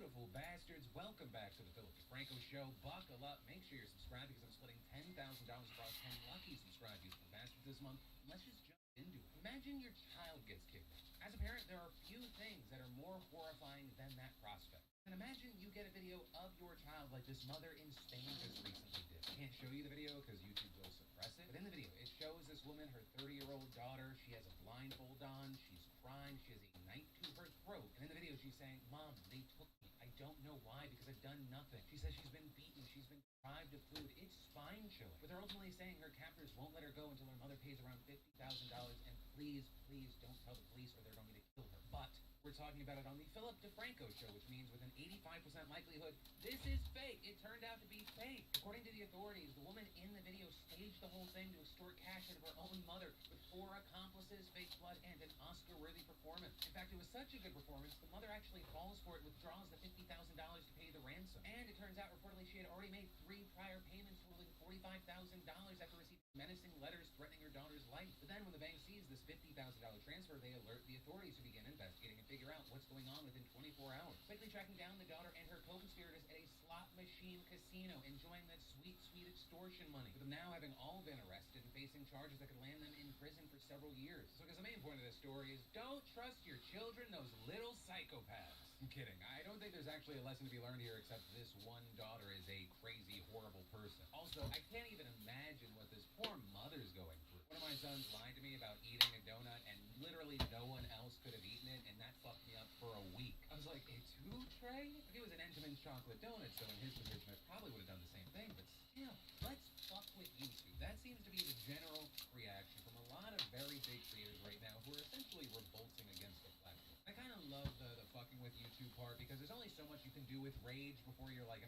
beautiful bastards. Welcome back to the Philip DeFranco Show. Buckle up. Make sure you're subscribed because I'm splitting $10,000 across 10 lucky subscribed beautiful bastards this month. Let's just jump into it. Imagine your child gets kidnapped. As a parent, there are few things that are more horrifying than that prospect. And imagine you get a video of your child like this mother in Spain just recently did. I can't show you the video because YouTube will suppress it. But in the video, it shows this woman, her 30-year-old daughter. She has a blindfold on. She's crying. She has a knife to her throat. And in the video, she's saying, "Mom, they took me. I don't know why because I've done nothing." She says she's been beaten. She's been deprived of food. It's spine-chilling. But they're ultimately saying her captors won't let her go until her mother pays around $50,000. And please, please don't tell the police or they're going to kill her. But we're talking about it on the Philip DeFranco Show, which means with an 85% likelihood, this is fake. It turned out to be fake. According to the authorities, the woman in the video staged the whole thing to extort cash out of her own mother with 4 accomplices, fake blood, and an Oscar-worthy performance. In fact, it was such a good performance, the mother actually falls for it, withdraws the $50,000 to pay the ransom. And it turns out, reportedly, she had already made 3 prior payments totaling $45,000 after receiving menacing letters threatening her daughter's life. But then when the bank sees this $50,000 transfer, they alert the authorities who begin investigating and figure out what's going on within 24 hours. Quickly tracking down the daughter and her co-conspirators at a slot machine casino, enjoying that sweet, sweet extortion money. With them now having all been arrested and facing charges that could land them in prison for several years. So because the main point of this story is don't trust your children, those little psychopaths. I'm kidding. I don't think there's actually a lesson to be learned here except this one daughter is a crazy, horrible person. Also, I can't even imagine what this poor mother's going through. One of my sons lied to me about eating a donut and literally no one else could have eaten it, and that fucked me up for a week. I was like, a 2-tray? If it was an Entenmann's chocolate donut, so in his position I probably would have done the same thing, but still, let's fuck with YouTube. That seems to be the general reaction from a lot of very big creators right now who are essentially revolting against the platform. I kind of love the fucking with YouTube part because there's only so much you can do with rage before you're like,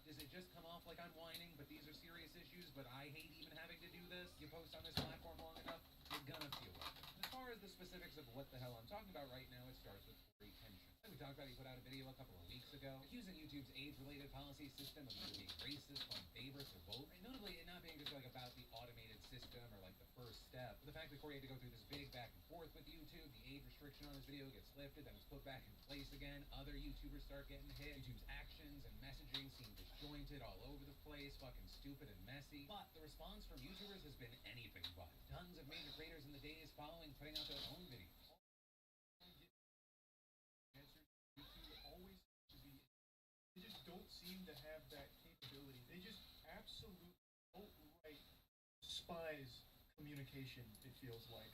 does it just come off like I'm whining, but these are serious issues, but I hate even having to do this? You post on this platform long enough, you're gonna feel like it. As far as the specifics of what the hell I'm talking about right now, it starts with retention. Like we talked about, he put out a video a couple of weeks ago accusing YouTube's age-related policy system of either being racist, playing favorites, or both. And notably, it not being just like about the automated system or like the first step, but the fact that Corey had to go through this big back and forth with YouTube, the age restriction on his video gets lifted, then it's put back in place again, other YouTubers start getting hit, YouTube's actions and messaging seem disjointed all over the place, fucking stupid and messy. But the response from YouTubers has been anything but. Tons of major creators in the days following putting out their own videos. They just don't seem to have that capability. They just absolutely outright despise communication, it feels like.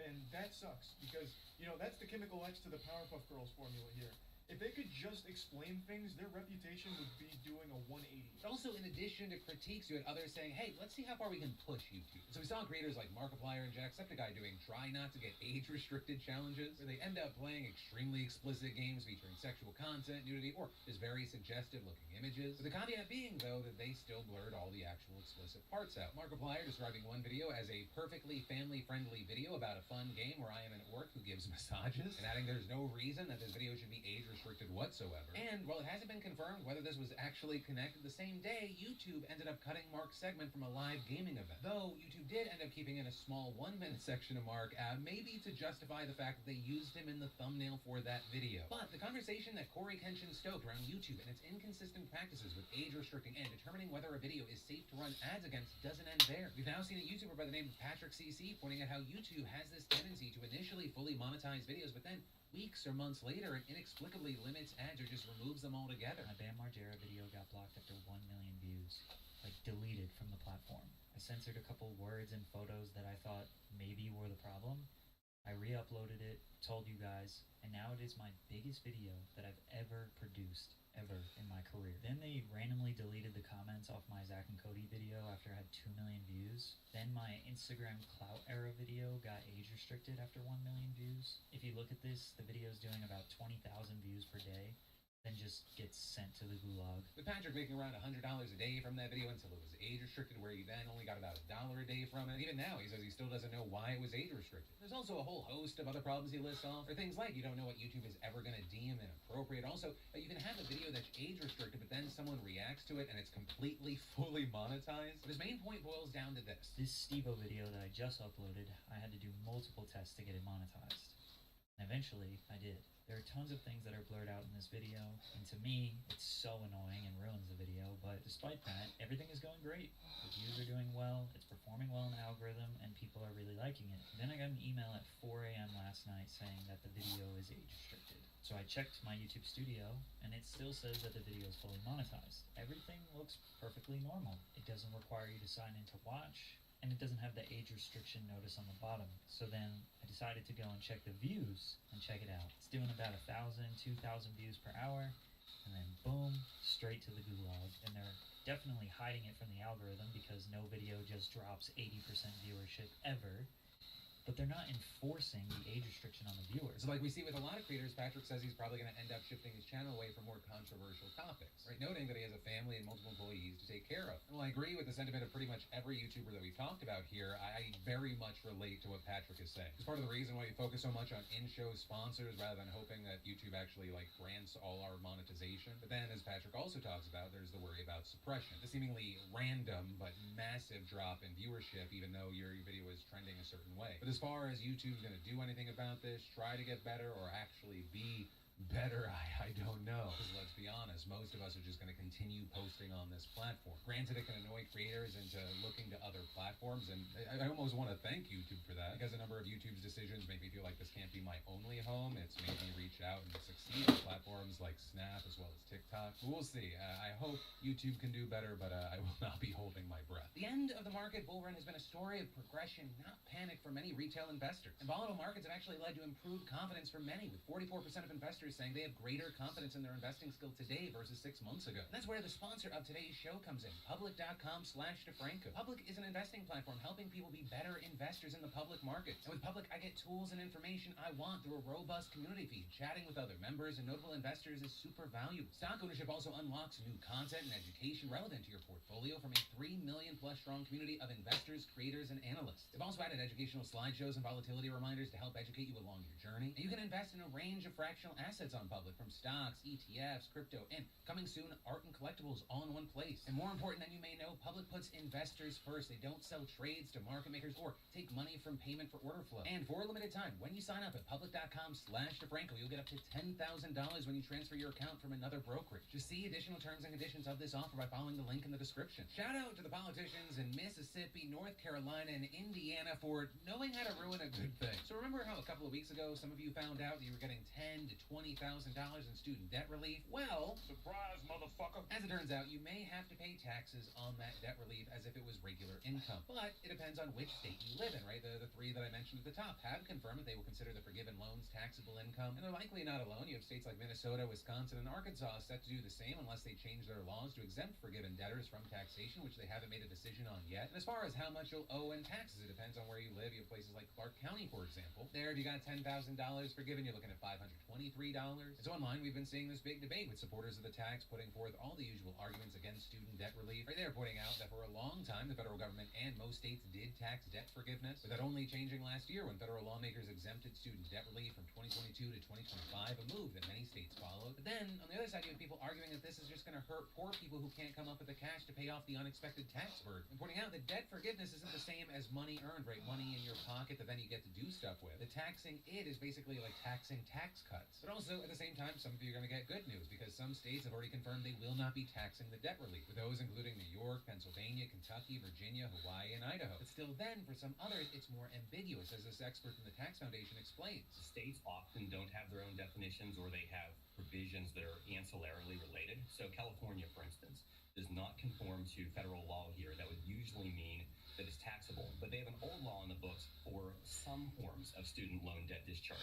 And that sucks because, that's the chemical X to the Powerpuff Girls formula here. If they could just explain things, their reputation would be doing a 180. But also, in addition to critiques, you had others saying, hey, let's see how far we can push YouTube. So we saw creators like Markiplier and Jacksepticeye doing try not to get age-restricted challenges, where they end up playing extremely explicit games featuring sexual content, nudity, or just very suggestive-looking images. With the caveat being, though, that they still blurred all the actual explicit parts out. Markiplier describing one video as a perfectly family-friendly video about a fun game where I am an orc who gives massages, and adding there's no reason that this video should be age-restricted whatsoever. And while it hasn't been confirmed whether this was actually connected, the same day, YouTube ended up cutting Mark's segment from a live gaming event. Though, YouTube did end up keeping in a small 1-minute section of Mark, maybe to justify the fact that they used him in the thumbnail for that video. But the conversation that Corey Kenshin stoked around YouTube and its inconsistent practices with age-restricting and determining whether a video is safe to run ads against doesn't end there. We've now seen a YouTuber by the name of Patrick CC pointing out how YouTube has this tendency to initially fully monetize videos, but then weeks or months later, it inexplicably limits ads or just removes them altogether. My Bam Margera video got blocked after 1 million views, like deleted from the platform. I censored a couple words and photos that I thought maybe were the problem. I re-uploaded it, told you guys, and now it is my biggest video that I've ever produced, ever in my career. Then they randomly deleted the comments off my Zach and Cody video after it had 2 million views. Then my Instagram clout era video got age restricted after 1 million views. If you look at this, the video is doing about 20,000 views per day, then just gets sent to the gulag. With Patrick making around $100 a day from that video until it was age restricted, where he then only got about $1 a day from it. Even now, he says he still doesn't know why it was age restricted. There's also a whole host of other problems he lists off, or things like you don't know what YouTube is ever going to deem inappropriate. Also, you can have a video that's age restricted, but then someone reacts to it and it's completely, fully monetized. But his main point boils down to this. This Stevo video that I just uploaded, I had to do multiple tests to get it monetized. And eventually, I did. There are tons of things that are blurred out in this video, and to me, it's so annoying and ruins the video, but despite that, everything is going great. The views are doing well, it's performing well in the algorithm, and people are really liking it. Then I got an email at 4 a.m. last night saying that the video is age restricted. So I checked my YouTube studio, and it still says that the video is fully monetized. Everything looks perfectly normal. It doesn't require you to sign in to watch, and it doesn't have the age restriction notice on the bottom. So then I decided to go and check the views and check it out. It's doing about 1,000, 2,000 views per hour, and then boom, straight to the gulag. And they're definitely hiding it from the algorithm because no video just drops 80% viewership ever. But they're not enforcing the age restriction on the viewers. So like we see with a lot of creators, Patrick says he's probably going to end up shifting his channel away from more controversial topics, right? Noting that he has a family and multiple employees to take care of. And while I agree with the sentiment of pretty much every YouTuber that we've talked about here, I very much relate to what Patrick is saying. It's part of the reason why we focus so much on in-show sponsors rather than hoping that YouTube actually like grants all our monetization. But then, as Patrick also talks about, there's the worry about suppression. The seemingly random but massive drop in viewership, even though your video is trending a certain way. But as far as YouTube's going to do anything about this, try to get better, or actually be better, I don't know. Because let's be honest, most of us are just going to continue posting on this platform. Granted, it can annoy creators into looking to other platforms, and I almost want to thank YouTube for that, because a number of YouTube's decisions make me feel like this can't be my only home. It's made me reach out and succeed on platforms like Snap as well as TikTok. But we'll see. I hope YouTube can do better, but I will not be holding my breath. The end of the market bull run has been a story of progression, not panic, for many retail investors. And volatile markets have actually led to improved confidence for many, with 44% of investors saying they have greater confidence in their investing skill today versus 6 months ago. And that's where the sponsor of today's show comes in, Public.com/DeFranco. Public is an investing platform helping people be better investors in the public markets. And with Public, I get tools and information I want through a robust community feed. Chatting with other members and notable investors is super valuable. Stock ownership also unlocks new content and education relevant to your portfolio from a 3 million plus strong community of investors, creators, and analysts. They've also added educational slideshows and volatility reminders to help educate you along your journey. And you can invest in a range of fractional assets on Public, from stocks, ETFs, crypto, and coming soon, art and collectibles all in one place. And more important than you may know, Public puts investors first. They don't sell trades to market makers or take money from payment for order flow. And for a limited time, when you sign up at Public.com/DeFranco, you'll get up to $10,000 when you transfer your account from another brokerage. Just see additional terms and conditions of this offer by following the link in the description. Shout out to the politicians in Mississippi, North Carolina, and Indiana for knowing how to ruin a good thing. So remember how a couple of weeks ago, some of you found out that you were getting $10,000 to $20,000 in student debt relief? Well, surprise, motherfucker. As it turns out, you may have to pay taxes on that debt relief as if it was regular income. But it depends on which state you live in, right? The three that I mentioned at the top have confirmed that they will consider the forgiven loans taxable income. And they're likely not alone. You have states like Minnesota, Wisconsin, and Arkansas set to do the same unless they change their laws to exempt forgiven debtors from taxation, which they haven't made a decision on yet. And as far as how much you'll owe in taxes, it depends on where you live. You have places like Clark County, for example. There, if you got $10,000 forgiven, you're looking at $523. And so online, we've been seeing this big debate with supporters of the tax putting forth all the usual arguments against student debt relief. Right there, pointing out that for a long time, the federal government and most states did tax debt forgiveness, with that only changing last year when federal lawmakers exempted student debt relief from 2022 to 2025, a move that many states followed. But then, on the other side, you have people arguing that this is just going to hurt poor people who can't come up with the cash to pay off the unexpected tax burden. And pointing out that debt forgiveness isn't the same as money earned, right? Money in your pocket that then you get to do stuff with. The taxing it is basically like taxing tax cuts. But also, at the same time, some of you are going to get good news because some states have already confirmed they will not be taxing the debt relief, with those including New York, Pennsylvania, Kentucky, Virginia, Hawaii, and Idaho. But still then, for some others, it's more ambiguous, as this expert from the Tax Foundation explains. States often don't have their own definitions, or they have provisions that are ancillarily related. So California, for instance, does not conform to federal law here. That would usually mean that it's taxable, but they have an old law in the books for some forms of student loan debt discharge.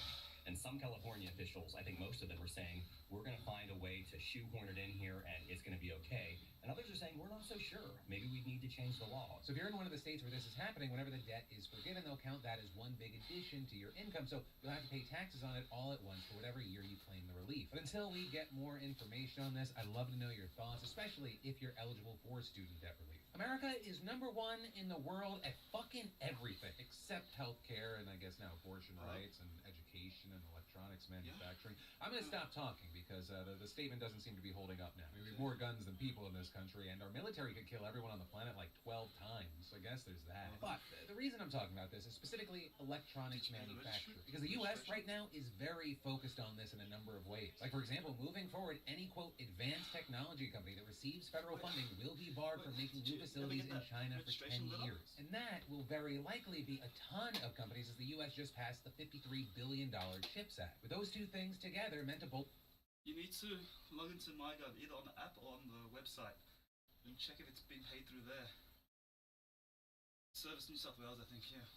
And some California officials, I think most of them, are saying, we're going to find a way to shoehorn it in here and it's going to be okay. And others are saying, we're not so sure. Maybe we need to change the law. So if you're in one of the states where this is happening, whenever the debt is forgiven, they'll count that as one big addition to your income. So you'll have to pay taxes on it all at once for whatever year you claim the relief. But until we get more information on this, I'd love to know your thoughts, especially if you're eligible for student debt relief. America is #1 in the world at fucking everything except healthcare and I guess now abortion rights and education and electronics manufacturing. I'm going to stop talking because the statement doesn't seem to be holding up now. I mean, we have more guns than people in this country, and our military could kill everyone on the planet like 12 times. So I guess there's that. But the reason I'm talking about this is specifically electronics manufacturing, because the U.S. right now is very focused on this in a number of ways. Like, for example, moving forward, any, quote, advanced technology company that receives federal funding will be barred from making new facilities in China for 10 years. And that will very likely be a ton of companies, as the U.S. just passed the $53 billion CHIPS Act. With those two things together meant to bolt... You need to log into MyGov either on the app or on the website and check if it's been paid through there. Service New South Wales, I think, yeah.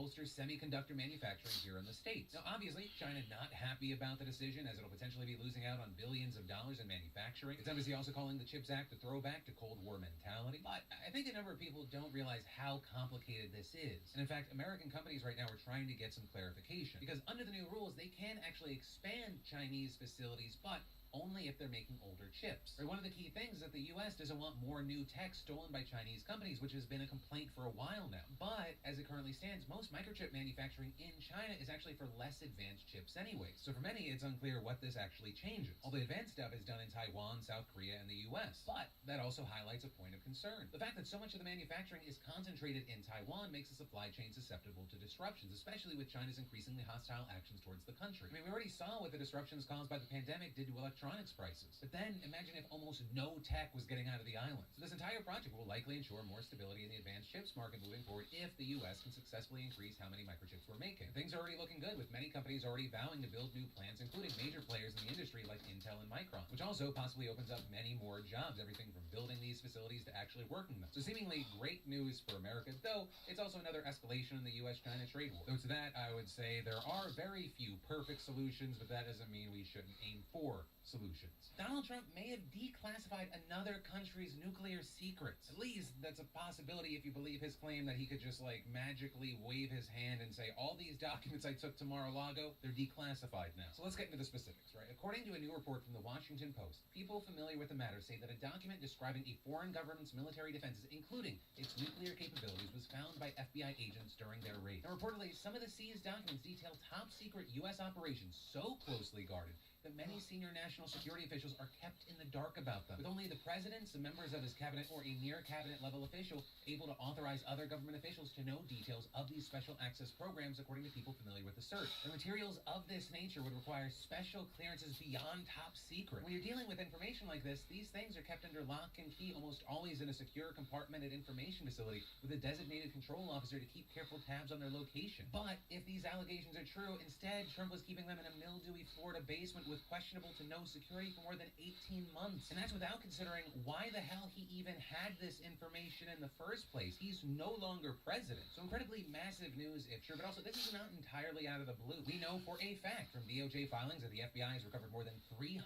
bolster semiconductor manufacturing here in the States. Now, obviously, China not happy about the decision, as it'll potentially be losing out on billions of dollars in manufacturing. Its embassy also calling the CHIPS Act a throwback to Cold War mentality. But I think a number of people don't realize how complicated this is. And in fact, American companies right now are trying to get some clarification, because under the new rules, they can actually expand Chinese facilities, but only if they're making older chips. One of the key things is that the U.S. doesn't want more new tech stolen by Chinese companies, which has been a complaint for a while now. But as it currently stands, most microchip manufacturing in China is actually for less advanced chips anyway. So for many, it's unclear what this actually changes. All the advanced stuff is done in Taiwan, South Korea, and the U.S. But that also highlights a point of concern. The fact that so much of the manufacturing is concentrated in Taiwan makes the supply chain susceptible to disruptions, especially with China's increasingly hostile actions towards the country. I mean, we already saw what the disruptions caused by the pandemic did to electronics prices. But then imagine if almost no tech was getting out of the island. So this entire project will likely ensure more stability in the advanced chips market moving forward if the U.S. can successfully increase how many microchips we're making. Things are already looking good, with many companies already vowing to build new plants, including major players in the industry like Intel and Micron, which also possibly opens up many more jobs, everything from building these facilities to actually working them. So seemingly great news for America, though it's also another escalation in the U.S.-China trade war. Though to that, I would say there are very few perfect solutions, but that doesn't mean we shouldn't aim for solutions. Donald Trump may have declassified another country's nuclear secrets. At least that's a possibility if you believe his claim that he could just like magically wave his hand and say, all these documents I took to Mar-a-Lago, they're declassified now. So let's get into the specifics, right? According to a new report from the Washington Post, people familiar with the matter say that a document describing a foreign government's military defenses, including its nuclear capabilities, was found by FBI agents during their raid. Now, reportedly, some of the seized documents detail top secret U.S. operations so closely guarded that many senior national security officials are kept in the dark about them, with only the president, some members of his cabinet, or a near cabinet level official able to authorize other government officials to know details of these special access programs, according to people familiar with the search. The materials of this nature would require special clearances beyond top secret. When you're dealing with information like this, these things are kept under lock and key, almost always in a secure compartmented information facility with a designated control officer to keep careful tabs on their location. But if these allegations are true, instead Trump was keeping them in a mildewy Florida basement with questionable to no security for more than 18 months. And that's without considering why the hell he even had this information in the first place. He's no longer president. So incredibly massive news, if true, but also this is not entirely out of the blue. We know for a fact from DOJ filings that the FBI has recovered more than 300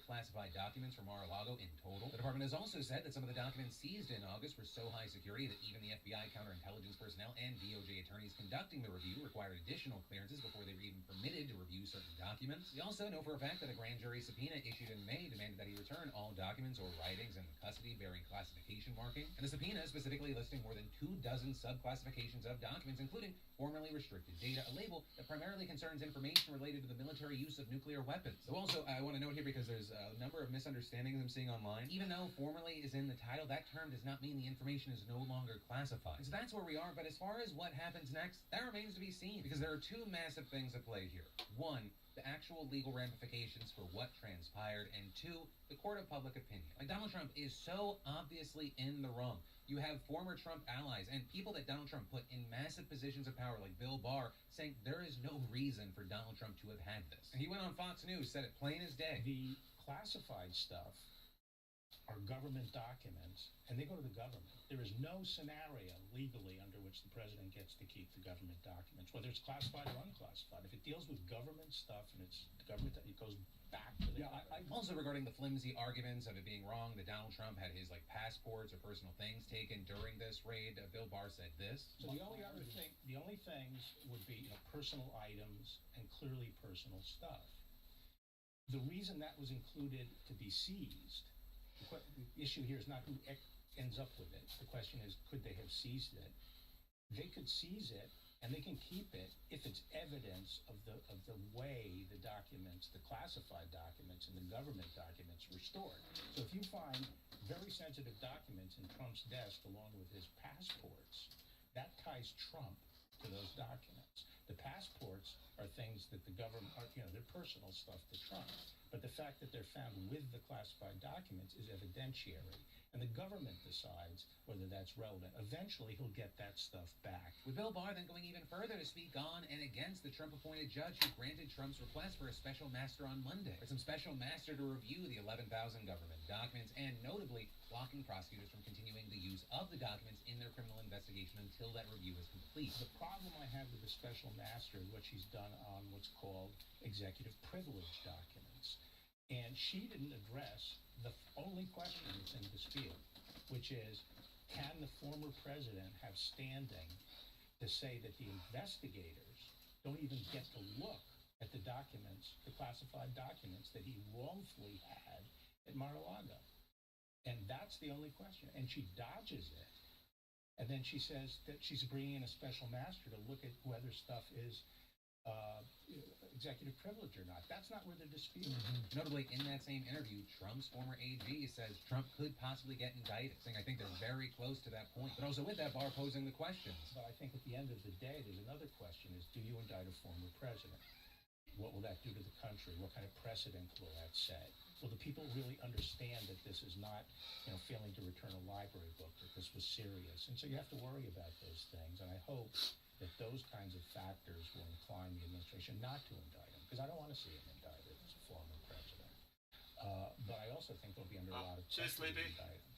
classified documents from Mar-a-Lago in total. The department has also said that some of the documents seized in August were so high security that even the FBI counterintelligence personnel and DOJ attorneys conducting the review required additional clearances before they were even permitted to review certain documents. We also know for a fact that a grand jury subpoena issued in May demanded that he return all documents or writings in custody bearing classification marking, and the subpoena specifically listing more than 24 subclassifications of documents, including formerly restricted data, a label that primarily concerns information related to the military use of nuclear weapons. So also, I want to note here, because there's a number of misunderstandings I'm seeing online, even though formerly is in the title, that term does not mean the information is no longer classified. And so that's where we are, but as far as what happens next, that remains to be seen, because there are two massive things at play here. One, the actual legal ramifications for what transpired, and two, the court of public opinion. Like, Donald Trump is so obviously in the wrong. You have former Trump allies and people that Donald Trump put in massive positions of power, like Bill Barr, saying there is no reason for Donald Trump to have had this. And he went on Fox News, said it plain as day. The classified stuff are government documents, and they go to the government. There is no scenario legally under which the president gets to keep the government documents, whether it's classified or unclassified. If it deals with government stuff and it's the government, it goes back to the government. Also, regarding the flimsy arguments of it being wrong that Donald Trump had his passports or personal things taken during this raid, Bill Barr said this. So the only things would be personal items and clearly personal stuff. The reason that was included to be seized, the issue here is not who ends up with it. The question is, could they have seized it? They could seize it, and they can keep it if it's evidence of the way the documents, the classified documents and the government documents were stored. So if you find very sensitive documents in Trump's desk along with his passports, that ties Trump to those documents. The passports are things that the government are, they're personal stuff to Trump. But the fact that they're found with the classified documents is evidentiary. And the government decides whether that's relevant. Eventually, he'll get that stuff back. With Bill Barr then going even further to speak on and against the Trump-appointed judge who granted Trump's request for a special master on Monday. For some special master to review the 11,000 government documents and notably blocking prosecutors from continuing the use of the documents in their criminal investigation until that review is complete. The problem I have with the special master is what she's done on what's called executive privilege documents. And she didn't address the only question that's in dispute, which is, can the former president have standing to say that the investigators don't even get to look at the documents, the classified documents that he wrongfully had at Mar-a-Lago? And that's the only question. And she dodges it. And then she says that she's bringing in a special master to look at whether stuff is executive privilege or not. That's not where the dispute is. Notably, in that same interview, Trump's former AG says Trump could possibly get indicted, saying I think they're very close to that point. But also with that, Barr posing the questions. But I think at the end of the day, there's another question is, do you indict a former president? What will that do to the country? What kind of precedent will that set? Will the people really understand that this is not, failing to return a library book, that this was serious? And so you have to worry about those things. And I hope that those kinds of factors will incline the administration not to indict him, because I don't want to see him indicted as a former president. But I also think they'll be under a lot of pressure to indict him.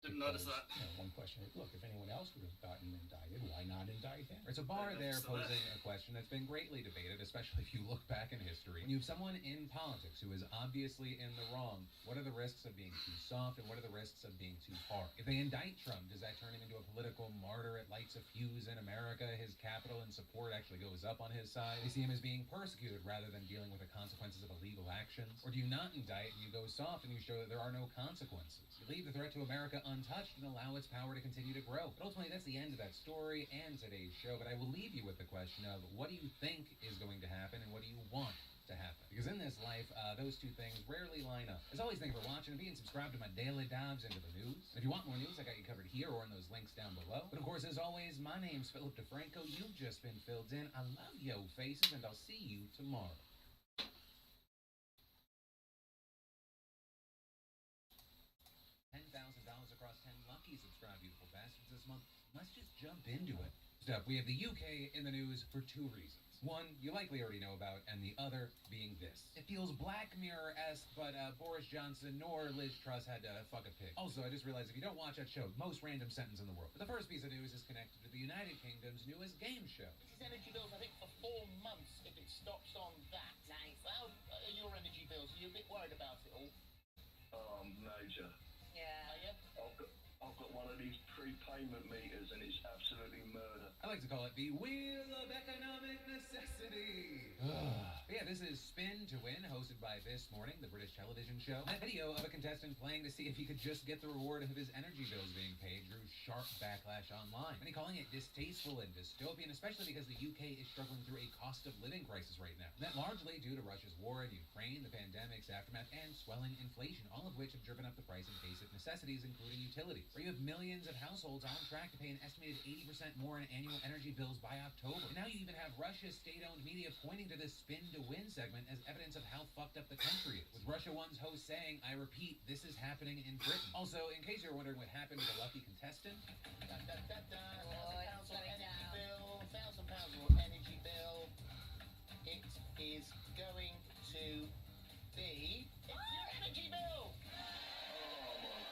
Didn't notice that. One question is, look, if anyone else would have gotten indicted, why not indict him? Right, so Barr there posing a question that's been greatly debated, especially if you look back in history. When you have someone in politics who is obviously in the wrong, what are the risks of being too soft and what are the risks of being too hard? If they indict Trump, does that turn him into a political martyr? It lights a fuse in America. His capital and support actually goes up on his side. They see him as being persecuted rather than dealing with the consequences of illegal actions. Or do you not indict and you go soft and you show that there are no consequences? You leave the threat to America untouched and allow its power to continue to grow. But ultimately, that's the end of that story and today's show. But I will leave you with the question of what do you think is going to happen and what do you want to happen? Because in this life, those two things rarely line up. As always, thank you for watching and being subscribed to my daily dives into the news. And if you want more news, I got you covered here or in those links down below. But of course, as always, my name's Philip DeFranco. You've just been filled in. I love yo faces, and I'll see you tomorrow. $10,000 across 10 lucky subscribe beautiful bastards this month. Let's just jump into it. First up, we have the UK in the news for two reasons. One, you likely already know about, and the other being this. It feels Black Mirror-esque, but Boris Johnson nor Liz Truss had to fuck a pig. Also, I just realized if you don't watch that show, most random sentence in the world. But the first piece of news is connected to the United Kingdom's newest game show. This is energy bills, I think, for 4 months if it stops on that. Nice. How are your energy bills? Are you a bit worried about it all? Major. Yeah. Are you? I've got one of these prepayment meters and it's absolutely murder. I like to call it the Wheel of Economic Necessity. Yeah, this is Spin to Win, hosted by This Morning, the British television show. A video of a contestant playing to see if he could just get the reward of his energy bills being paid drew sharp backlash online. Many calling it distasteful and dystopian, especially because the UK is struggling through a cost of living crisis right now. And that largely due to Russia's war in Ukraine, the pandemic's aftermath, and swelling inflation, all of which have driven up the price of basic necessities, including utilities. Where you have millions of households on track to pay an estimated 80% more in annual energy bills by October. And now you even have Russia's state-owned media pointing to this Spin to Win segment as evidence of how fucked up the country is. With Russia One's host saying, I repeat, this is happening in Britain. Also, in case you're wondering what happened to the lucky contestant, £1,000 on energy bill, £1,000 on energy bill. It is going to be your energy bill. Oh my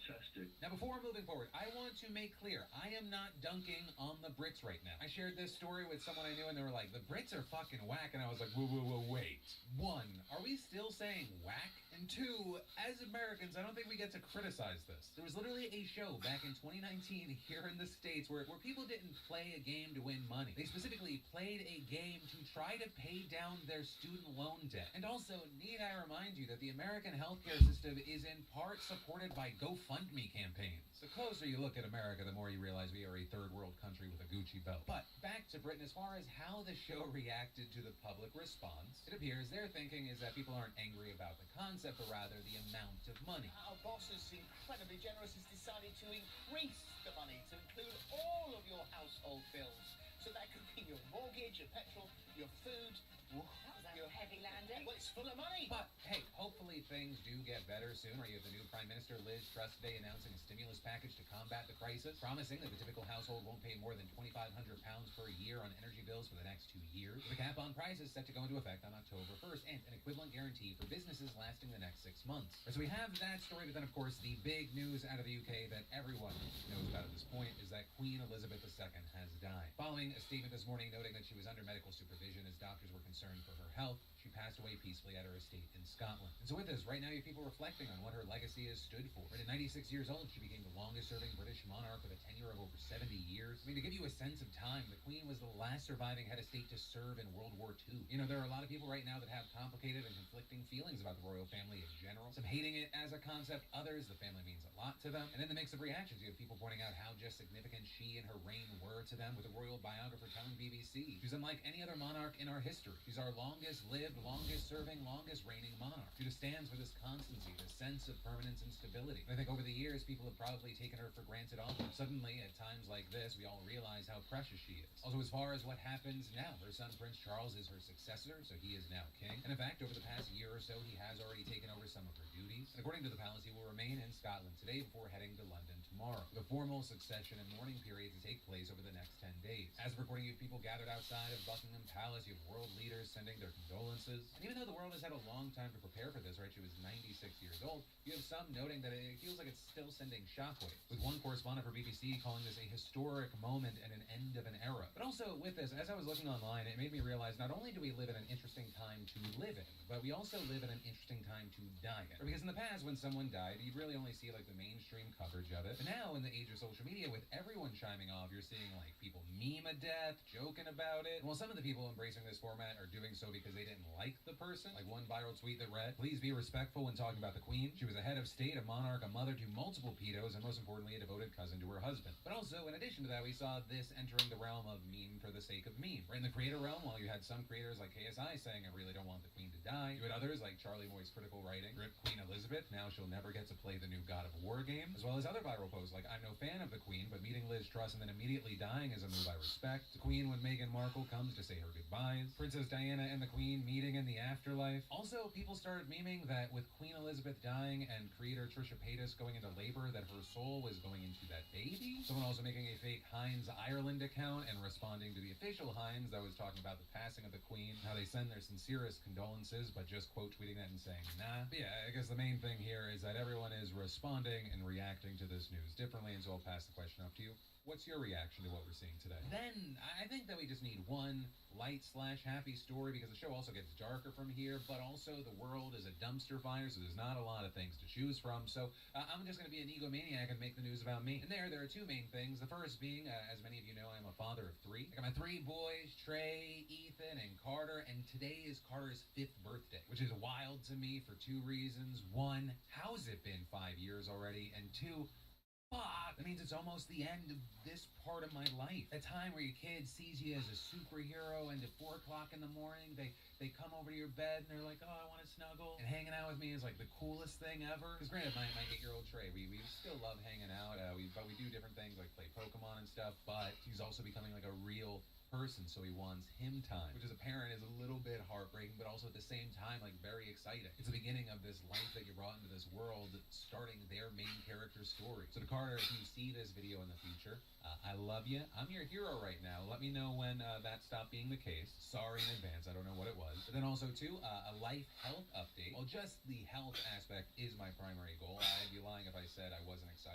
fantastic. Now, before moving forward, I want to make clear, I am not dunking on the Brits right now. I shared this story with someone I knew, and they were like, the Brits are fucking whack, and I was like, whoa, wait. One, are we still saying whack? And two, as Americans, I don't think we get to criticize this. There was literally a show back in 2019 here in the States where people didn't play a game to win money. They specifically played a game to try to pay down their student loan debt. And also, need I remind you that the American healthcare system is in part supported by GoFundMe campaigns. The closer you look at America, the more you realize we are a third world country with a Gucci belt. But back to Britain, as far as how the show reacted to the public response, it appears their thinking is that people aren't angry about the concept, but rather the amount of money. Our boss is incredibly generous, has decided to increase the money to include all of your household bills. So that could be your mortgage, your petrol, your food. That was a heavy landing. Well, it's full of money. But hey, hopefully things do get better soon. Right, you have the new Prime Minister Liz Truss today announcing a stimulus package to combat the crisis, promising that the typical household won't pay more than £2,500 per year on energy bills for the next 2 years. The cap on prices set to go into effect on October 1st, and an equivalent guarantee for businesses lasting the next 6 months. So we have that story, but then of course the big news out of the UK that everyone knows about at this point is that Queen Elizabeth II has died. Following a statement this morning noting that she was under medical supervision as doctors were concerned for her health, she passed away peacefully at her estate in Scotland. And so with this, right now you have people reflecting on what her legacy has stood for. Right, at 96 years old, she became the longest-serving British monarch with a tenure of over 70 years. I mean, to give you a sense of time, the Queen was the last surviving head of state to serve in World War II. You know, there are a lot of people right now that have complicated and conflicting feelings about the royal family in general. Some hating it as a concept, others, the family means a lot to them. And in the mix of reactions, you have people pointing out how just significant she and her reign were to them, with a royal biographer telling BBC, she's unlike any other monarch in our history. She's our longest-lived, longest-serving, longest-reigning monarch. She just stands for this constancy, this sense of permanence and stability. And I think over the years, people have probably taken her for granted also. Suddenly, at times like this, we all realize how precious she is. Also, as far as what happens now, her son Prince Charles is her successor, so he is now king. And in fact, over the past year or so, he has already taken over some of her duties. And according to the palace, he will remain in Scotland today before heading to London tomorrow. The formal succession and mourning period to take place over the next 10 days. As of recording, you have people gathered outside of Buckingham Palace. You have world leaders sending their condolences. And even though the world has had a long time to prepare for this, right? She was 96 years old. You have some noting that it feels like it's still sending shockwaves, with one correspondent for BBC calling this a historic moment and an end of an era. But also with this, as I was looking online, it made me realize not only do we live in an interesting time to live in, but we also live in an interesting time to die in. Because in the past, when someone died, you'd really only see like the mainstream coverage of it. But now, in the age of social media, with everyone chiming off, you're seeing like people meme a death, joking about it. While some of the people embracing this format are doing so because they didn't like the person, like one viral tweet that read, "Please be respectful when talking about the Queen. She was a head of state, a monarch, a mother to multiple pedos, and most importantly, a devoted cousin to her husband." But also, in addition to that, we saw this entering the realm of meme for the sake of meme. Right in the creator realm, while you had some creators like KSI saying, "I really don't want the Queen to die," you had others like Charlie Moy's critical writing, "Rip Queen Elizabeth, now she'll never get to play the new God of War game," as well as other viral posts like, "I'm no fan of the Queen, but meeting Liz Truss and then immediately dying is a move I respect. The Queen when Meghan Markle comes to say her goodbyes. Princess Diana and the Queen meeting in the afterlife." Also, people started memeing that with Queen Elizabeth dying and creator Trisha Paytas going into labor, that her soul was going into that baby. Someone also making a fake Heinz Ireland account and responding to the official Heinz that was talking about the passing of the Queen, how they send their sincerest condolences, but just quote tweeting that and saying, nah. But yeah, I guess the main thing here is that everyone is responding and reacting to this news differently, and so I'll pass the question up to you. What's your reaction to what we're seeing today? Then, I think that we just need one light/happy story, because the show also gets darker from here, but also the world is a dumpster fire, so there's not a lot of things to choose from. So I'm just going to be an egomaniac and make the news about me. And there are two main things. The first being, as many of you know, I'm a father of three. I got my three boys, Trey, Ethan, and Carter, and today is Carter's 5th birthday, which is wild to me for two reasons. One, how's it been 5 years already? And two, fuck, that means it's almost the end of this part of my life. That time where your kid sees you as a superhero, and at 4 o'clock in the morning, they come over to your bed and they're like, "Oh, I want to snuggle." And hanging out with me is like the coolest thing ever. Because granted, my 8-year-old Trey, we still love hanging out. But we do different things like play Pokemon and stuff. But he's also becoming like a real person, so he wants him time, which as a parent is a little bit heartbreaking, but also at the same time like very exciting. It's the beginning of this life that you brought into this world, starting their main character story. So to Carter, if you see this video in the future, I love you. I'm your hero right now. Let me know when that stopped being the case. Sorry in advance, I don't know what it was. But then also too, a life health update. Well, just the health aspect is my primary goal. I'd be lying if I said I wasn't excited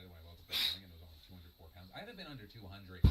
have been under 200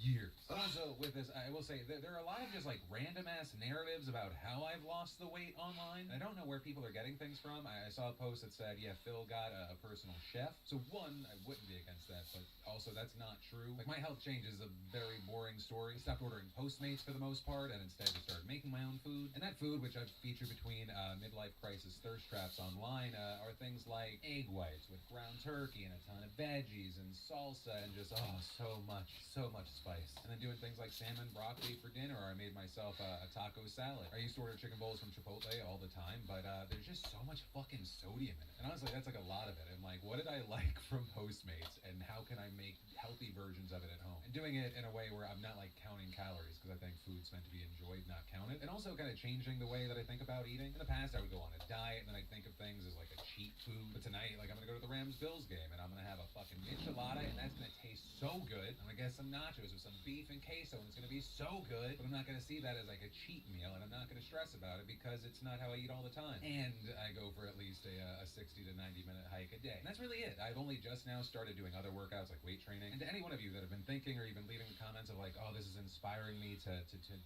years. But also with this, I will say there are a lot of just like random ass narratives about how I've lost the weight online. I don't know where people are getting things from. I saw a post that said, yeah, Phil got a personal chef. So one, I wouldn't be against that, but also that's not true. Like my health change is a very boring story. I stopped ordering Postmates for the most part and instead just started making my own food. And that food, which I've featured between midlife crisis thirst traps online, are things like egg whites with ground turkey and a ton of veggies and salsa and just, so much spice. And then doing things like salmon broccoli for dinner, or I made myself a taco salad. I used to order chicken bowls from Chipotle all the time, but there's just so much fucking sodium in it. And honestly, that's like a lot of it. And like, what did I like from Postmates, and how can I make healthy versions of it at home? And doing it in a way where I'm not like counting calories, because I think food's meant to be enjoyed, not counted. And also kind of changing the way that I think about eating. In the past, I would go on a diet, and then I'd think of things as like a cheat food. But tonight, like I'm gonna go to the Rams-Bills game, and I'm gonna have a fucking enchilada, and that's gonna taste so good. I'm gonna get some nachos with some beef and queso, and it's gonna be so good. But I'm not gonna see that as like a cheat meal, and I'm not gonna stress about it because it's not how I eat all the time. And I go for at least a 60 to 90 minute hike a day. And that's really it. I've only just now started doing other workouts like weight training. And to any one of you that have been thinking or even leaving the comments of like, oh, this is inspiring me to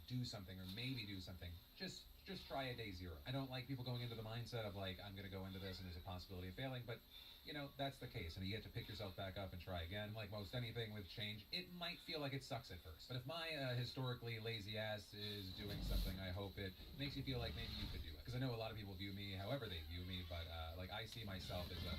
do something or maybe do something, just try a day zero. I don't like people going into the mindset of like, I'm gonna go into this and there's a possibility of failing, but you know, that's the case, and you get to pick yourself back up and try again. Like most anything with change, it might feel like it sucks at first. But if my historically lazy ass is doing something, I hope it makes you feel like maybe you could do it. Because I know a lot of people view me however they view me, but like I see myself as a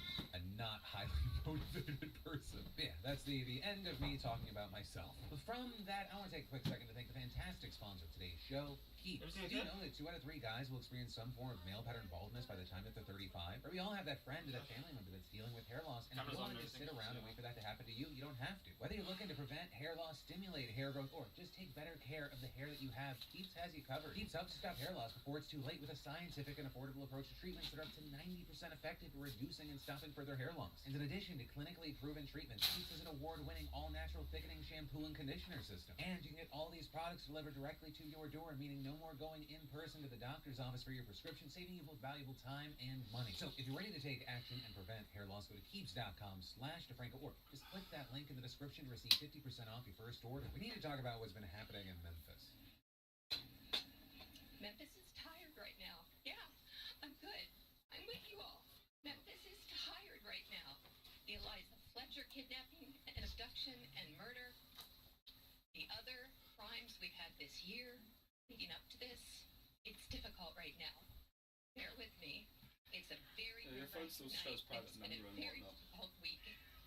not highly motivated person. But yeah, that's the end of me talking about myself. But from that, I want to take a quick second to thank the fantastic sponsor of today's show, Keeps. Did you know that 2 out of 3 guys will experience some form of male pattern baldness by the time that they're 35? Or we all have that friend or that family member that's dealing with hair loss, and if you don't want to just sit around and wait for that to happen to you, you don't have to. Whether you're looking to prevent hair loss, stimulate hair growth, or just take better care of the hair that you have, Keeps has you covered. Keeps helps you stop hair loss before it's too late with a scientific and affordable approach to treatments that are up to 90% effective at reducing and stopping further hair loss. And in addition to clinically proven treatments, Keeps is an award-winning all-natural thickening shampoo and conditioner system. And you can get all these products delivered directly to your door, meaning no more going in person to the doctor's office for your prescription, saving you both valuable time and money. So if you're ready to take action and prevent hair loss, go to Keeps.com/DeFranco, or just click that link in the description to receive 50% off your first order. We need to talk about what's been happening in Memphis. Memphis is tired right now. Yeah, I'm good. I'm with you all. Memphis is tired right now. The Eliza Fletcher kidnapping and abduction and murder. The other crimes we've had this year leading up to this. It's difficult right now. Bear with me. It's a very folks still shows private it's been a number and very whatnot. difficult week.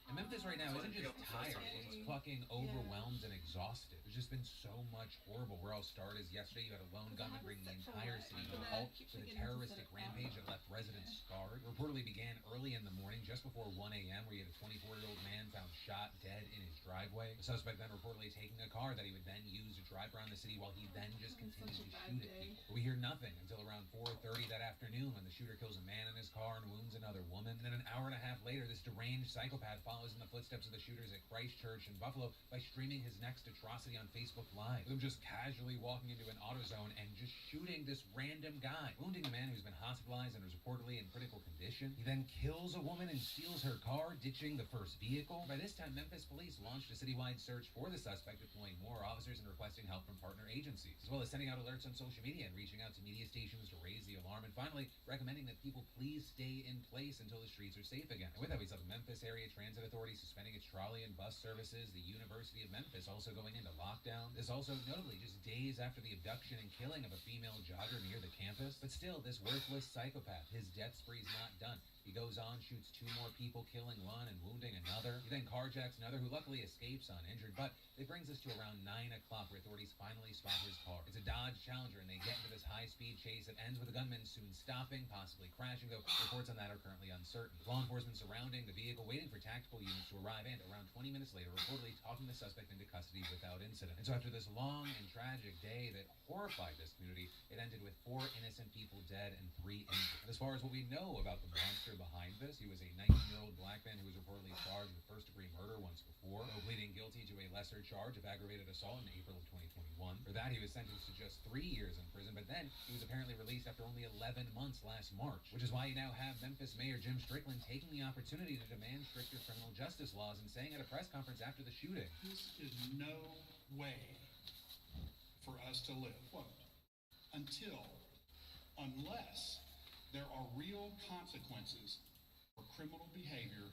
And Memphis right now isn't just tired, it's fucking overwhelmed and exhausted. There's just been so much horrible. Where I'll start is yesterday you had a lone gunman bring the entire city to a halt with a terroristic rampage that left residents scarred. It reportedly began early in the morning, just before 1 a.m., where you had a 24-year-old man found shot dead in his driveway. The suspect then reportedly taking a car that he would then use to drive around the city while he then just continued to shoot at people. But we hear nothing until around 4:30 that afternoon when the shooter kills a man in his car and wounds another woman. And then an hour and a half later, this deranged psychopath follows in the footsteps of the shooters at Christchurch in Buffalo by streaming his next atrocity on Facebook Live. With him just casually walking into an AutoZone and just shooting this random guy, wounding the man who's been hospitalized and is reportedly in critical condition. He then kills a woman and steals her car, ditching the first vehicle. By this time, Memphis police launched a citywide search for the suspect, deploying more officers and requesting help from partner agencies, as well as sending out alerts on social media and reaching out to media stations to raise the alarm, and finally recommending that people please stay in place until the streets are safe again. And with that, we saw the Memphis Area Transit Authority suspending its trolley and bus services, the University of Memphis also going into lockdown. This also notably just days after the abduction and killing of a female jogger near the campus. But still, this worthless psychopath, his death spree's not done. He goes on, shoots 2 more people, killing one and wounding another. He then carjacks another who luckily escapes uninjured. But it brings us to around 9 o'clock where authorities finally spot his car. It's a Dodge Challenger, and they get into this high-speed chase that ends with the gunman soon stopping, possibly crashing, though reports on that are currently uncertain. Law enforcement surrounding the vehicle, waiting for tactical units to arrive, and around 20 minutes later, reportedly talking the suspect into custody without incident. And so after this long and tragic day that horrified this community, it ended with 4 innocent people dead and 3 injured. And as far as what we know about the monster behind this, he was a 19-year-old black man who was reportedly charged with first-degree murder once before, though pleading guilty to a lesser charge of aggravated assault in April of 2021. 2021. For that, he was sentenced to just 3 years in prison, but then he was apparently released after only 11 months last March, which is why you now have Memphis Mayor Jim Strickland taking the opportunity to demand stricter criminal justice laws and saying at a press conference after the shooting, "This is no way for us to live, quote, unless there are real consequences for criminal behavior,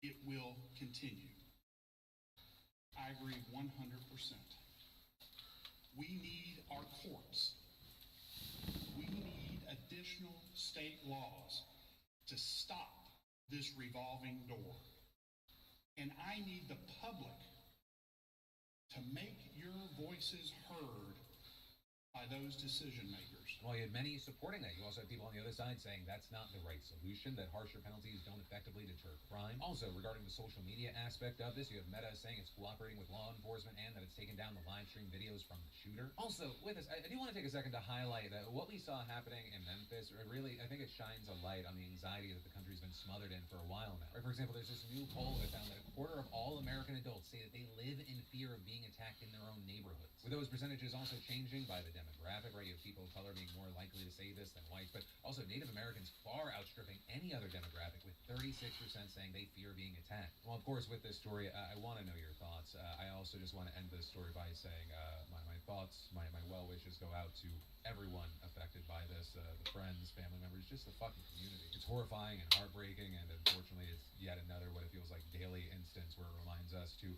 it will continue." I agree 100%. We need our courts. We need additional state laws to stop this revolving door. And I need the public to make your voices heard by those decision makers. While you had many supporting that, you also had people on the other side saying that's not the right solution, that harsher penalties don't effectively deter crime. Also, regarding the social media aspect of this, you have Meta saying it's cooperating with law enforcement and that it's taken down the live stream videos from the shooter. Also, with this, I do want to take a second to highlight that what we saw happening in Memphis, really, I think it shines a light on the anxiety that the country's been smothered in for a while now. Right, for example, there's this new poll that found that a quarter of all American adults say that they live in fear of being attacked in their own neighborhoods. With those percentages also changing by the demographic, right? You have people of color being more likely to say this than whites, but also Native Americans far outstripping any other demographic, with 36% saying they fear being attacked. Well, of course, with this story, I want to know your thoughts. I also just want to end this story by saying my thoughts, my well wishes go out to everyone affected by this, the friends, family members, just the fucking community. It's horrifying and heartbreaking, and unfortunately, it's yet another what it feels like daily instance where it reminds us to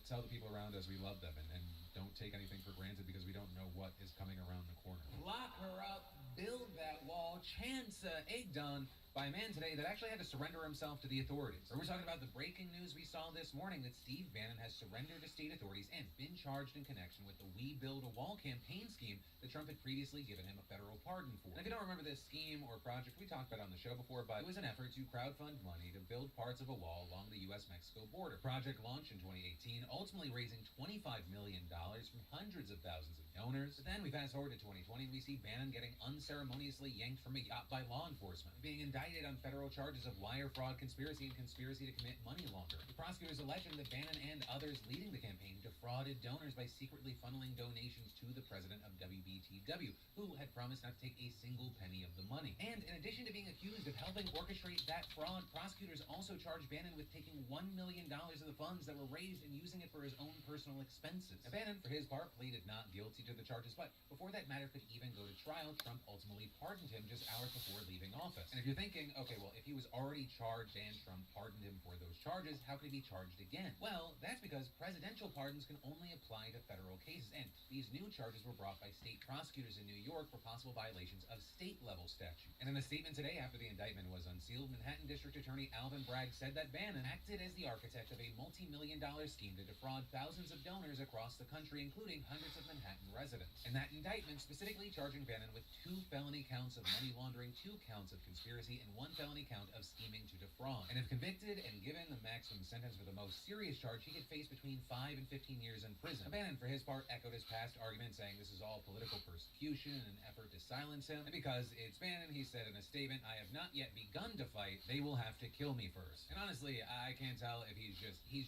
tell the people around us we love them and don't take anything for granted because we don't know what is coming around the corner. Lock her up, build that wall, chance egged on by a man today that actually had to surrender himself to the authorities. Or we're talking about the breaking news we saw this morning that Steve Bannon has surrendered to state authorities and been charged in connection with the We Build a Wall campaign scheme that Trump had previously given him a federal pardon for. And if you don't remember this scheme or project, we talked about it on the show before, but it was an effort to crowdfund money to build parts of a wall along the U.S.-Mexico border. The project launched in 2018, ultimately raising $25 million from hundreds of thousands of donors. But then we fast forward to 2020 and we see Bannon getting unceremoniously yanked from a yacht by law enforcement, being indicted on federal charges of wire fraud, conspiracy, and conspiracy to commit money laundering. The prosecutors alleged that Bannon and others leading the campaign defrauded donors by secretly funneling donations to the president of WBTW, who had promised not to take a single penny of the money. And in addition to being accused of helping orchestrate that fraud, prosecutors also charged Bannon with taking $1 million of the funds that were raised and using it for his own personal expenses. Now, Bannon, for his part, pleaded not guilty to the charges, but before that matter could even go to trial, Trump ultimately pardoned him just hours before leaving office. And if you're thinking, okay, well, if he was already charged and Trump pardoned him for those charges, how could he be charged again? Well, that's because presidential pardons can only apply to federal cases, and these new charges were brought by state prosecutors in New York for possible violations of state-level statute. And in a statement today after the indictment was unsealed, Manhattan District Attorney Alvin Bragg said that Bannon acted as the architect of a multi-million-dollar scheme to defraud thousands of donors across the country, including hundreds of Manhattan residents. And that indictment specifically charging Bannon with 2 felony counts of money laundering, 2 counts of conspiracy, and 1 felony count of scheming to defraud. And if convicted and given the maximum sentence for the most serious charge, he could face between 5 and 15 years in prison. Bannon, for his part, echoed his past argument, saying this is all political persecution and an effort to silence him. And because it's Bannon, he said in a statement, "I have not yet begun to fight. They will have to kill me first." And honestly, I can't tell if he's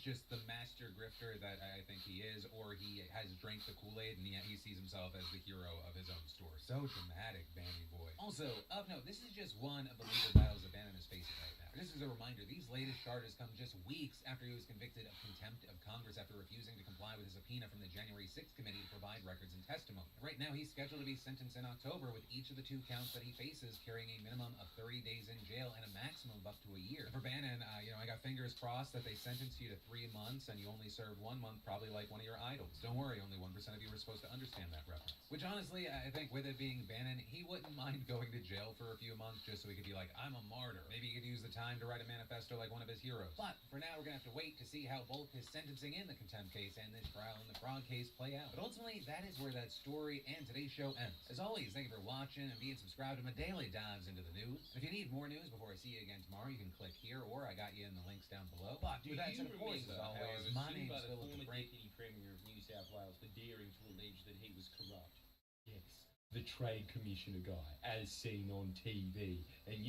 just the master grifter that I think he is, or he has drank the Kool-Aid and he sees himself as the hero of his own story. So dramatic, Banny boy. Also, of note, this is just one of the legal battles that Bannon is facing right now. Just as a reminder, these latest charges come just weeks after he was convicted of contempt of Congress after refusing to comply with a subpoena from the January 6th committee to provide records and testimony. And right now, he's scheduled to be sentenced in October, with each of the 2 counts that he faces carrying a minimum of 30 days in jail and a maximum of up to a year. And for Bannon, I got fingers crossed that they sentence you to 3 months and you only serve 1 month, probably like one of your idols. Don't worry, only 1% of you were supposed to understand that reference. Which honestly, I think with it being Bannon, he wouldn't mind going to jail for a few months just so he could be like, I'm a martyr. Maybe he could use the time to write a manifesto like one of his heroes. But for now, we're gonna have to wait to see how both his sentencing in the contempt case and this trial in the fraud case play out. But ultimately, that is where that story and today's show ends. As always, thank you for watching and being subscribed to my daily dives into the news. And if you need more news before I see you again tomorrow, you can click here, or I got you in the links down below. But with that said, of course, as always, my name is Philip the Deputy Premier of New South Wales for daring to allege that he was corrupt. Yes, the Trade Commissioner guy, as seen on TV. And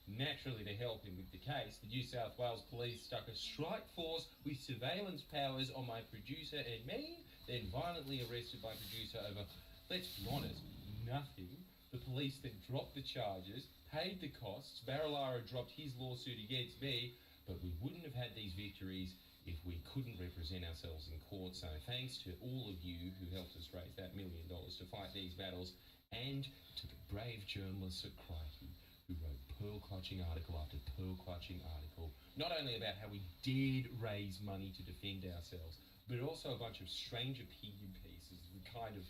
Naturally, to help him with the case, the New South Wales Police stuck a strike force with surveillance powers on my producer and me, then violently arrested my producer over, let's be honest, nothing. The police then dropped the charges, paid the costs, Barilaro dropped his lawsuit against me, but we wouldn't have had these victories if we couldn't represent ourselves in court. So thanks to all of you who helped us raise that $1 million to fight these battles, and to the brave journalists at Crikey who wrote pearl-clutching article after pearl-clutching article, not only about how we dared raise money to defend ourselves, but also a bunch of strange opinion pieces with kind of,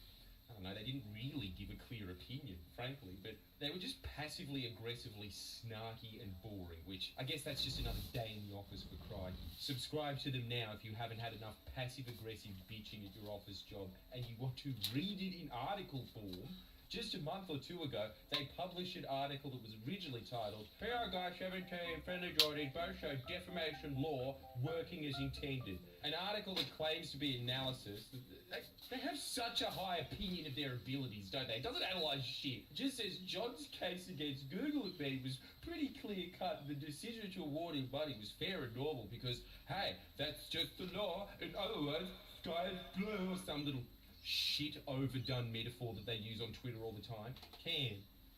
I don't know, they didn't really give a clear opinion, frankly, but they were just passively aggressively snarky and boring, which I guess that's just another day in the office for Crikey. Subscribe to them now if you haven't had enough passive-aggressive bitching at your office job and you want to read it in article form. Just a month or two ago, they published an article that was originally titled, PR Guy 17 and Friendly Geordies both show defamation law working as intended. An article that claims to be analysis. They have such a high opinion of their abilities, don't they? It doesn't analyse shit. It just says John's case against Google at me was pretty clear-cut. The decision to award him money was fair and normal because, hey, that's just the law. In other words, sky is blue or some little shit overdone metaphor that they use on Twitter all the time. Cam,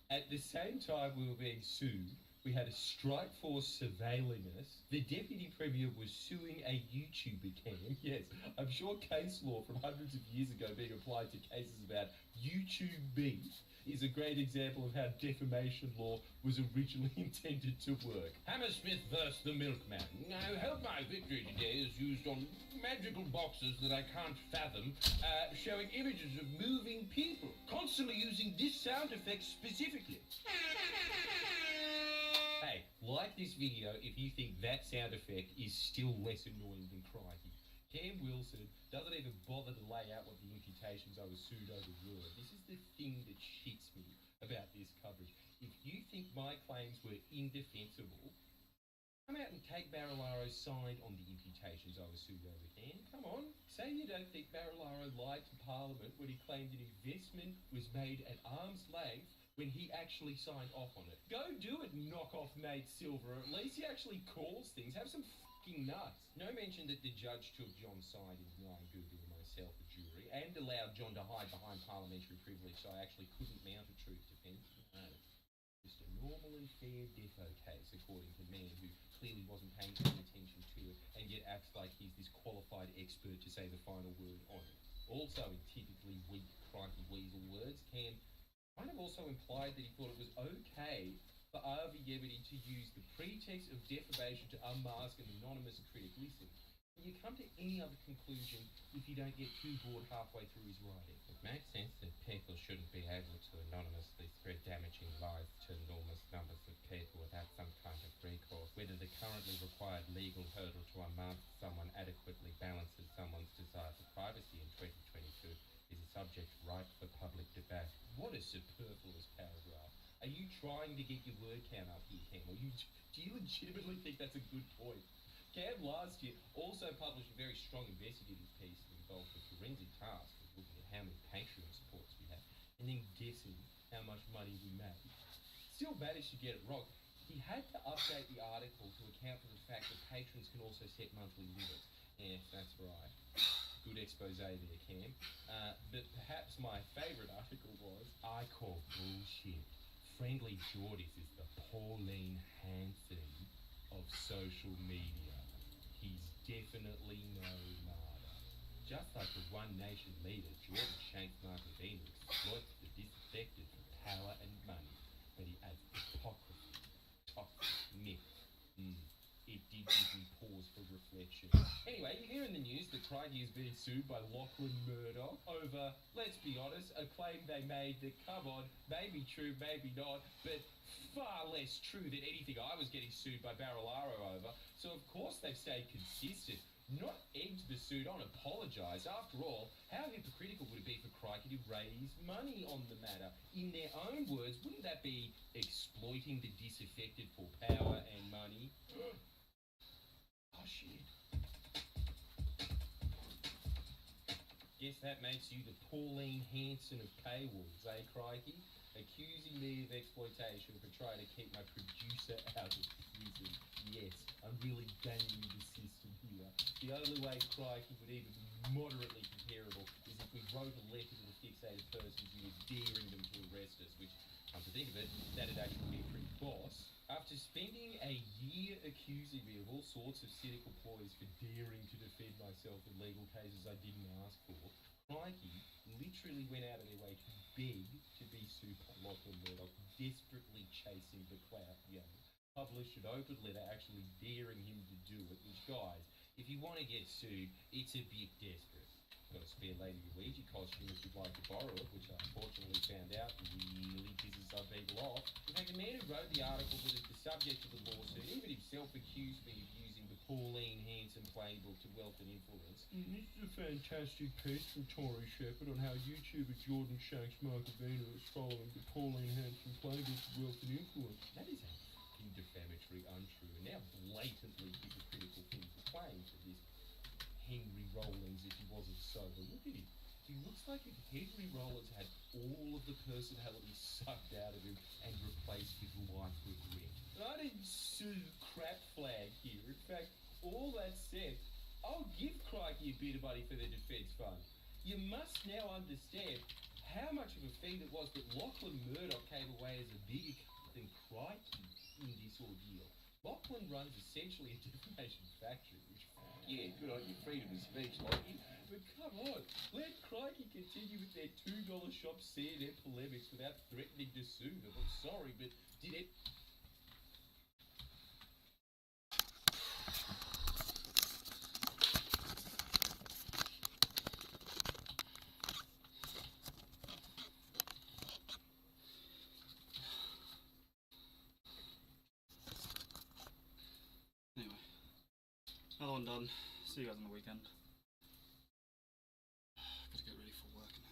at the same time we were being sued, we had a strike force surveilling us. The Deputy Premier was suing a YouTuber, Cam. Yes, I'm sure case law from hundreds of years ago being applied to cases about YouTube beef is a great example of how defamation law was originally intended to work. Hammersmith versus the Milkman. I hope my victory today is used on magical boxes that I can't fathom, showing images of moving people, constantly using this sound effect specifically. Hey, like this video if you think that sound effect is still less annoying than Crikey. Cam Wilson doesn't even bother to lay out what the imputations I was sued over were. This is the thing that shits me about this coverage. If you think my claims were indefensible, come out and take Barilaro's side on the imputations I was sued over, Cam. Come on. Say you don't think Barilaro lied to Parliament when he claimed an investment was made at arm's length when he actually signed off on it. Go do it, knock off Nate Silver. At least he actually calls things. Have some fucking nuts. No mention that the judge took John's side in denying Google and myself a jury and allowed John to hide behind parliamentary privilege so I actually couldn't mount a truth defence. No. Just a normal and fair defo case, according to a man who clearly wasn't paying any attention to it and yet acts like he's this qualified expert to say the final word on it. Also, in typically weak, Crikey weasel words, Cam kind of also implied that he thought it was okay for Avi Yemeni to use the pretext of defamation to unmask an anonymous critic. Listen, can you come to any other conclusion if you don't get too bored halfway through his writing? It makes sense that people shouldn't be able to anonymously spread damaging lies to enormous numbers of people without some kind of recourse. Whether the currently required legal hurdle to unmask someone adequately balances someone's desire for privacy in 2022 is a subject ripe for public debate. What a superfluous paragraph. Are you trying to get your word count up here, Cam? Do you legitimately think that's a good point? Cam last year also published a very strong investigative piece that involved the forensic task of looking at how many Patreon supports we have and then guessing how much money we made. Still managed to get it wrong. He had to update the article to account for the fact that patrons can also set monthly limits. Yes, that's right. Good expose there, Cam. But perhaps my favourite article was, I call bullshit. Friendly Geordies is the Pauline Hanson of social media. He's definitely no martyr. Just like the One Nation leader, Jordan Shanks Marcavino exploits the disaffected for power and money, but he adds hypocrisy, toxic myth. It did give me pause for reflection. Anyway, you hear in the news that Crikey is being sued by Lachlan Murdoch over, let's be honest, a claim they made that, come on, maybe true, maybe not, but far less true than anything I was getting sued by Barilaro over. So of course they've stayed consistent, not egged the suit on, apologised. After all, how hypocritical would it be for Crikey to raise money on the matter? In their own words, wouldn't that be exploiting the disaffected for power and money? Oh shit. Guess that makes you the Pauline Hanson of paywalls, eh, Crikey? accusing me of exploitation for trying to keep my producer out of prison. Yes, I'm really gaming the system here. The only way Crikey would even be moderately comparable is if we wrote a letter to the fixated persons and were daring them to arrest us, which, come to think of it, that'd actually be pretty boss. After spending a year accusing me of all sorts of cynical ploys for daring to defend myself in legal cases I didn't ask for, Crikey literally went out of their way to beg to be sued by Lachlan Murdoch, desperately chasing the clout. Published an open letter actually daring him to do it, which, guys, if you want to get sued, it's a bit desperate. Got a spare Lady Luigi costume if you'd like to borrow it, which I unfortunately found out really pisses some people off. In fact, the man who wrote the article that is the subject of the lawsuit even himself accused me of using the Pauline Hanson playbook to wealth and influence. This is a fantastic piece from Tori Shepherd on how YouTuber Jordan Shanks Marcovino is following the Pauline Hanson playbook to wealth and influence. That is a fucking defamatory, untrue, and now blatantly hypocritical thing to claim for this Henry Rollins if he wasn't sober. Look at him. He looks like if Henry Rollins had all of the personality sucked out of him and replaced with life regret. And I didn't sue crap flag here. In fact, all that said, I'll give Crikey a bit of money for the defence fund. You must now understand how much of a feat it was that Lachlan Murdoch came away as a bigger than Crikey in this ordeal. Lachlan runs essentially a defamation factory, which, yeah, good on your freedom of speech, Lachlan. But come on, let Crikey continue with their $2 shop CNN polemics without threatening to sue them. I'm sorry, but did it... Anyway, another one done. See you guys on the weekend.